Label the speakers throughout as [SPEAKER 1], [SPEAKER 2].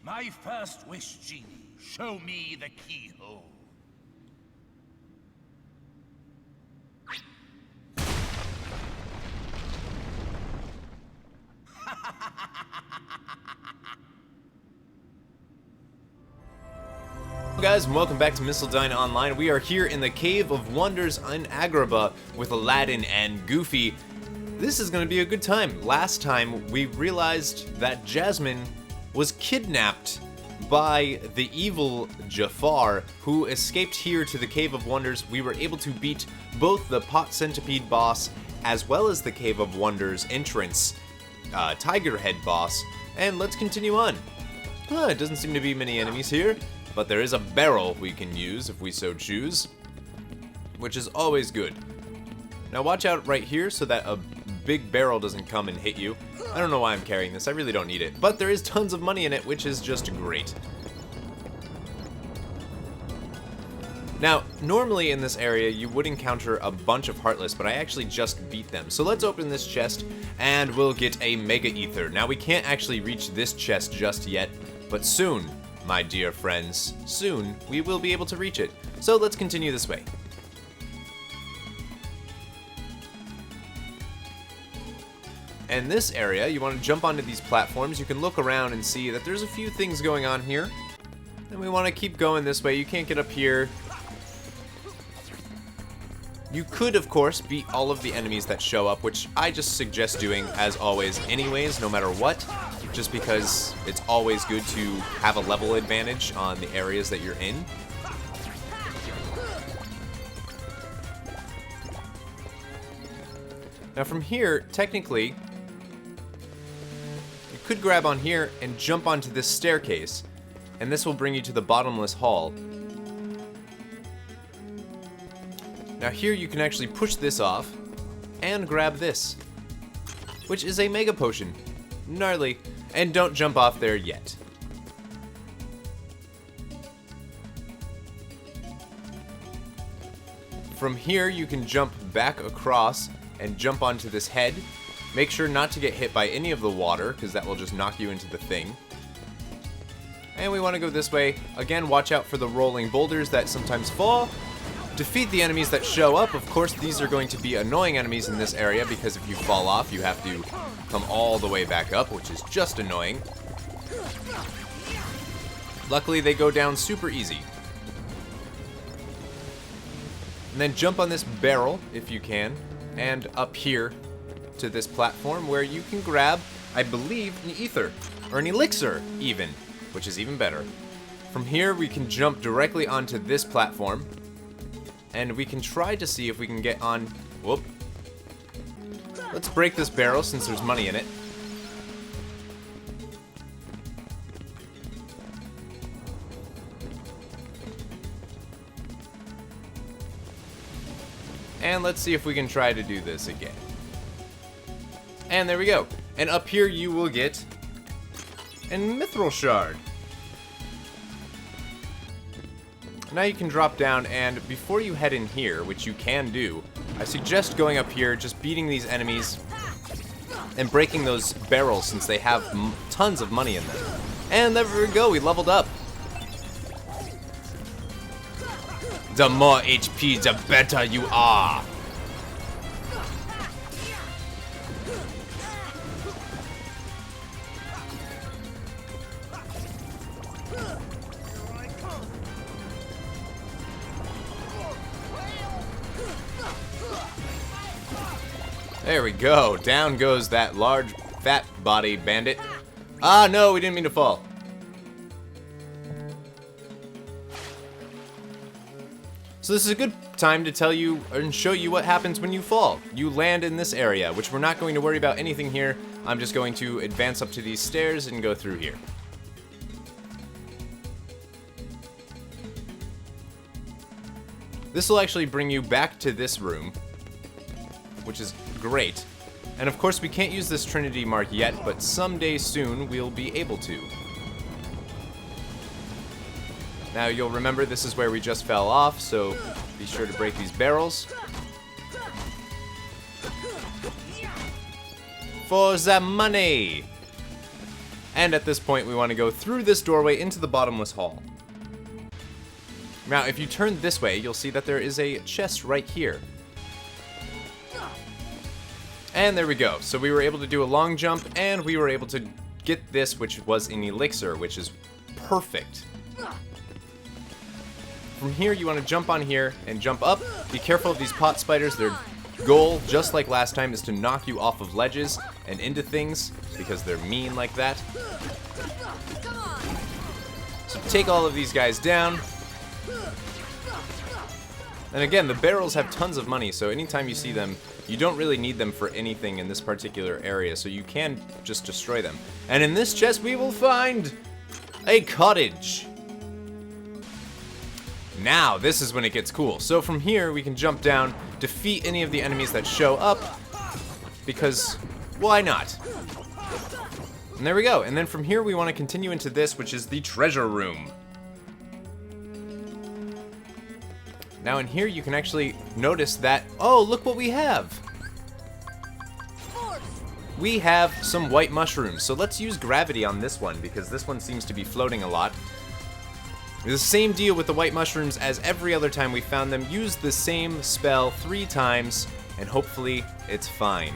[SPEAKER 1] My first wish, Genie. Show me the keyhole.
[SPEAKER 2] Hello guys, and welcome back to Missildine Online. We are here in the Cave of Wonders in Agrabah with Aladdin and Goofy. This is going to be a good time. Last time we realized that Jasmine was kidnapped by the evil Jafar, who escaped here to the Cave of Wonders. We were able to beat both the Pot Centipede boss as well as the Cave of Wonders entrance Tiger Head boss, and let's continue on. It doesn't seem to be many enemies here, but there is a barrel we can use if we so choose, which is always good. Now watch out right here so that a big barrel doesn't come and hit you. I don't know why I'm carrying this, I really don't need it, but there is tons of money in it, which is just great. Now, normally in this area you would encounter a bunch of Heartless, but I actually just beat them. So let's open this chest and we'll get a Mega Ether. Now we can't actually reach this chest just yet, but soon, my dear friends, soon we will be able to reach it. So let's continue this way. In this area, you want to jump onto these platforms. You can look around and see that there's a few things going on here. And we want to keep going this way. You can't get up here. You could, of course, beat all of the enemies that show up, which I just suggest doing, as always, anyways, no matter what, just because it's always good to have a level advantage on the areas that you're in. Now from here, technically, you could grab on here and jump onto this staircase, and this will bring you to the bottomless hall. Now here you can actually push this off and grab this, which is a Mega Potion. Gnarly. And don't jump off there yet. From here you can jump back across and jump onto this head. Make sure not to get hit by any of the water, because that will just knock you into the thing. And we want to go this way. Again, watch out for the rolling boulders that sometimes fall. Defeat the enemies that show up. Of course, these are going to be annoying enemies in this area, because if you fall off, you have to come all the way back up, which is just annoying. Luckily, they go down super easy. And then jump on this barrel, if you can, and up here to this platform where you can grab, I believe, an ether, or an elixir even, which is even better. From here, we can jump directly onto this platform, and we can try to see if we can get on. Whoop. Let's break this barrel since there's money in it. And let's see if we can try to do this again. And there we go. And up here you will get a mithril shard. Now you can drop down, and before you head in here, which you can do, I suggest going up here, just beating these enemies and breaking those barrels since they have tons of money in them. And there we go, we leveled up. The more HP, the better you are. There we go. Down goes that large, fat body bandit. Ah, no, we didn't mean to fall. So this is a good time to tell you and show you what happens when you fall. You land in this area, which we're not going to worry about anything here. I'm just going to advance up to these stairs and go through here. This will actually bring you back to this room, which is great. And of course we can't use this Trinity mark yet, but someday soon we'll be able to. Now you'll remember this is where we just fell off, so be sure to break these barrels. For the money! And at this point, we want to go through this doorway into the bottomless hall. Now, if you turn this way, you'll see that there is a chest right here. And there we go. So we were able to do a long jump, and we were able to get this, which was an elixir, which is perfect. From here, you want to jump on here and jump up. Be careful of these pot spiders. Their goal, just like last time, is to knock you off of ledges and into things, because they're mean like that. So take all of these guys down. And again, the barrels have tons of money, so anytime you see them, you don't really need them for anything in this particular area, so you can just destroy them. And in this chest, we will find a cottage. Now, this is when it gets cool. So from here, we can jump down, defeat any of the enemies that show up, because why not? And there we go. And then from here, we want to continue into this, which is the treasure room. Now in here, you can actually notice that, oh, look what we have. We have some white mushrooms. So let's use gravity on this one, because this one seems to be floating a lot. The same deal with the white mushrooms as every other time we found them. Use the same spell 3 times, and hopefully it's fine.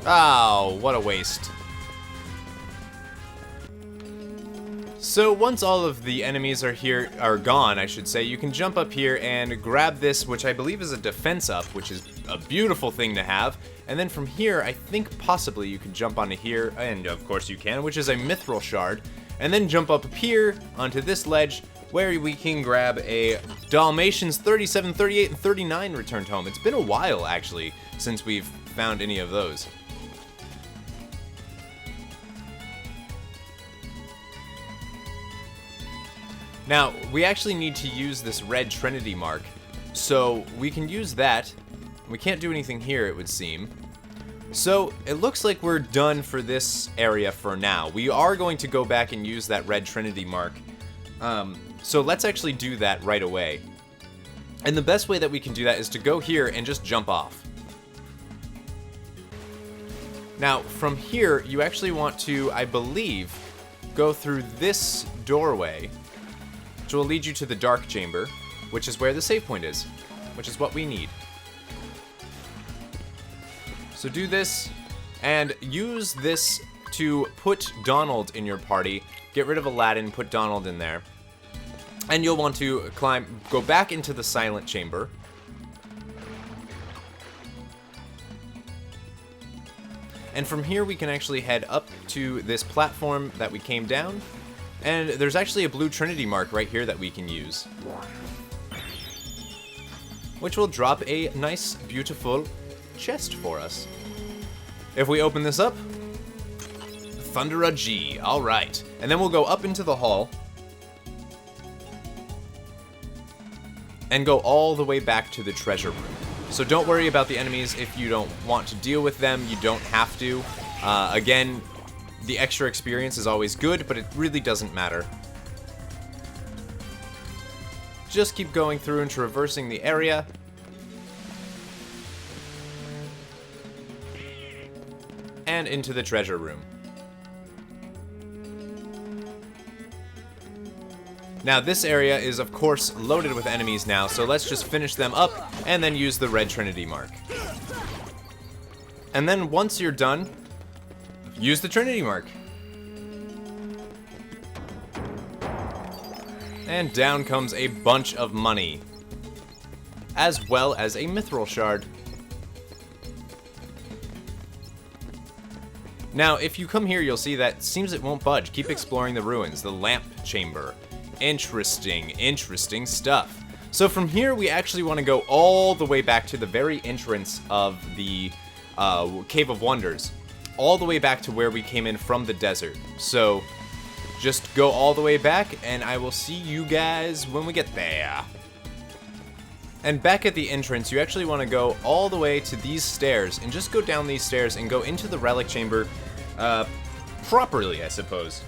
[SPEAKER 2] Oh, what a waste. So once all of the enemies are gone, I should say, you can jump up here and grab this, which I believe is a defense up, which is a beautiful thing to have. And then from here, I think possibly you can jump onto here, and of course you can, which is a mithril shard. And then jump up here onto this ledge, where we can grab a Dalmatians 37, 38, and 39 returned home. It's been a while, actually, since we've found any of those. Now, we actually need to use this red trinity mark, so we can use that. We can't do anything here, it would seem. So, it looks like we're done for this area for now. We are going to go back and use that red trinity mark. So let's actually do that right away. And the best way that we can do that is to go here and just jump off. Now, from here, you actually want to, I believe, go through this doorway, which will lead you to the dark chamber, which is where the save point is, which is what we need. So do this, and use this to put Donald in your party. Get rid of Aladdin, put Donald in there. And you'll want to go back into the silent chamber. And from here we can actually head up to this platform that we came down. And there's actually a blue trinity mark right here that we can use, which will drop a nice, beautiful chest for us. If we open this up, Thundera G, alright. And then we'll go up into the hall, and go all the way back to the treasure room. So don't worry about the enemies if you don't want to deal with them, you don't have to. Again, the extra experience is always good, but it really doesn't matter. Just keep going through and traversing the area. And into the treasure room. Now this area is of course loaded with enemies now, so let's just finish them up and then use the red trinity mark. And then once you're done, use the trinity mark. And down comes a bunch of money, as well as a mithril shard. Now, if you come here, you'll see that seems it won't budge. Keep exploring the ruins, the lamp chamber. Interesting stuff. So from here, we actually want to go all the way back to the very entrance of the Cave of Wonders. All the way back to where we came in from the desert. So just go all the way back, and I will see you guys when we get there. And back at the entrance, you actually want to go all the way to these stairs, and just go down these stairs and go into the relic chamber properly, I suppose.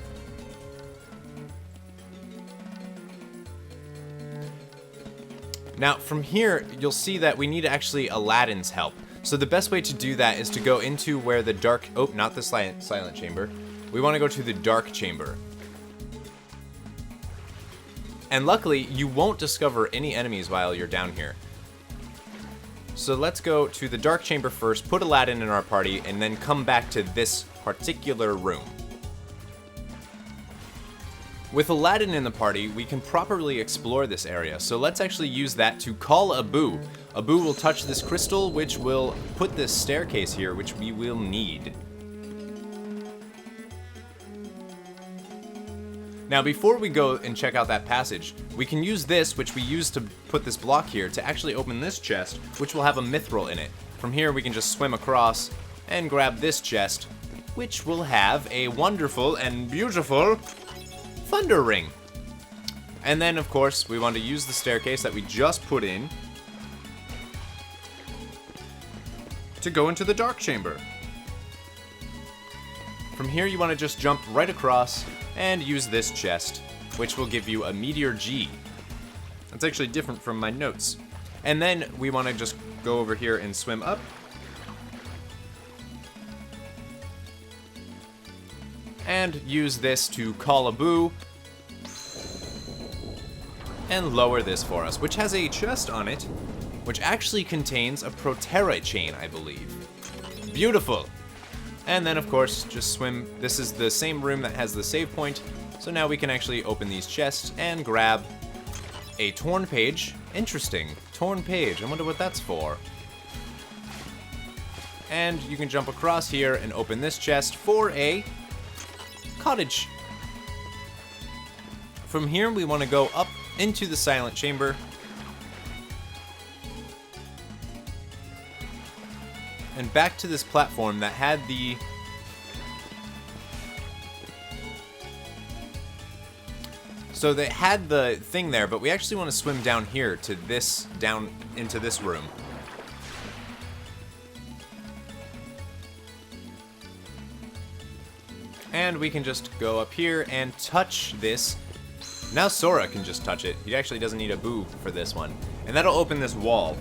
[SPEAKER 2] Now, from here, you'll see that we need actually Aladdin's help. So the best way to do that is to go into where the dark... Oh, not the silent chamber. We want to go to the dark chamber. And luckily, you won't discover any enemies while you're down here. So let's go to the dark chamber first, put Aladdin in our party, and then come back to this particular room. With Aladdin in the party, we can properly explore this area, so let's actually use that to call Abu. Abu will touch this crystal, which will put this staircase here, which we will need. Now, before we go and check out that passage, we can use this, which we used to put this block here, to actually open this chest, which will have a mithril in it. From here, we can just swim across and grab this chest, which will have a wonderful and beautiful thunder ring. And then, of course, we want to use the staircase that we just put in to go into the dark chamber. From here, you want to just jump right across and use this chest, which will give you a Meteor G. That's actually different from my notes. And then we want to just go over here and swim up. And use this to call Abu. And lower this for us, which has a chest on it, which actually contains a Protera chain, I believe. Beautiful! And then, of course, just swim. This is the same room that has the save point, so now we can actually open these chests and grab a torn page. Interesting. Torn page. I wonder what that's for. And you can jump across here and open this chest for a cottage. From here, we want to go up into the silent chamber. And back to this platform that had the... So they had the thing there, but we actually want to swim down here to this, down into this room. And we can just go up here and touch this. Now Sora can just touch it. He actually doesn't need a boo for this one. And that'll open this wall.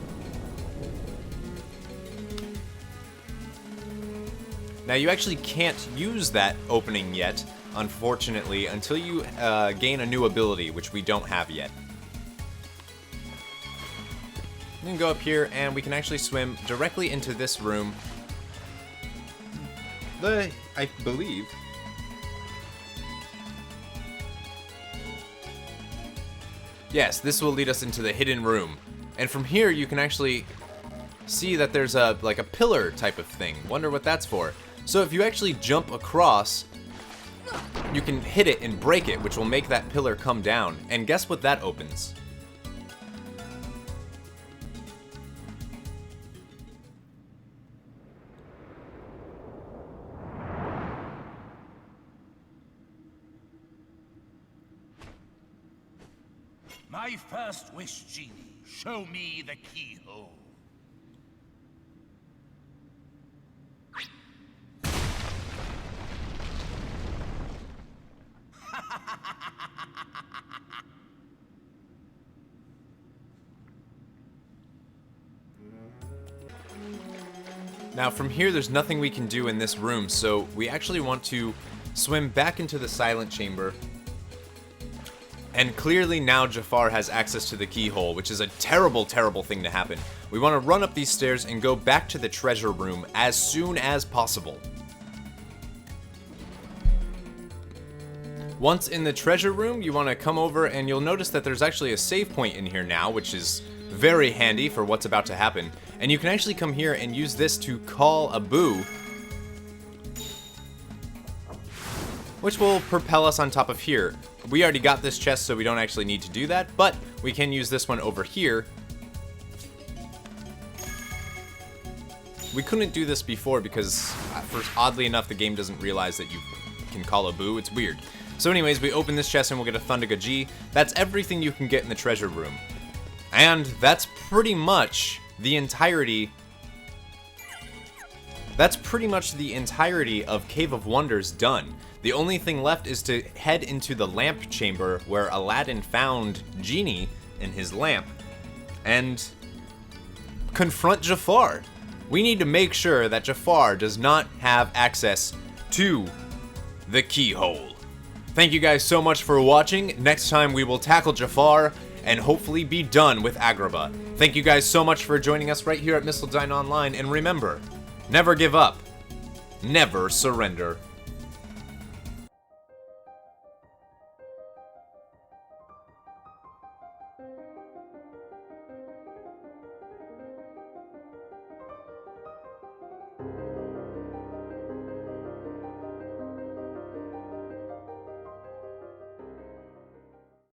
[SPEAKER 2] Now you actually can't use that opening yet, unfortunately, until you gain a new ability, which we don't have yet. We can go up here and we can actually swim directly into this room. I believe. Yes, this will lead us into the hidden room. And from here you can actually see that there's like a pillar type of thing. Wonder what that's for. So if you actually jump across, you can hit it and break it, which will make that pillar come down. And guess what that opens?
[SPEAKER 1] My first wish, Genie. Show me the keyhole.
[SPEAKER 2] Now from here there's nothing we can do in this room, so we actually want to swim back into the silent chamber. And clearly now Jafar has access to the keyhole, which is a terrible, terrible thing to happen. We want to run up these stairs and go back to the treasure room as soon as possible. Once in the treasure room, you want to come over and you'll notice that there's actually a save point in here now, which is very handy for what's about to happen. And you can actually come here and use this to call Abu, which will propel us on top of here. We already got this chest, so we don't actually need to do that, but we can use this one over here. We couldn't do this before because, oddly enough, the game doesn't realize that you can call Abu. It's weird. So anyways, we open this chest and we'll get a Thundaga G. That's everything you can get in the treasure room. And that's pretty much the entirety... of Cave of Wonders done. The only thing left is to head into the lamp chamber where Aladdin found Genie in his lamp and confront Jafar. we need to make sure that Jafar does not have access to the keyhole. Thank you guys so much for watching. Next time we will tackle Jafar and hopefully be done with Agrabah. Thank you guys so much for joining us right here at Mistledine Online, and remember, never give up, never surrender.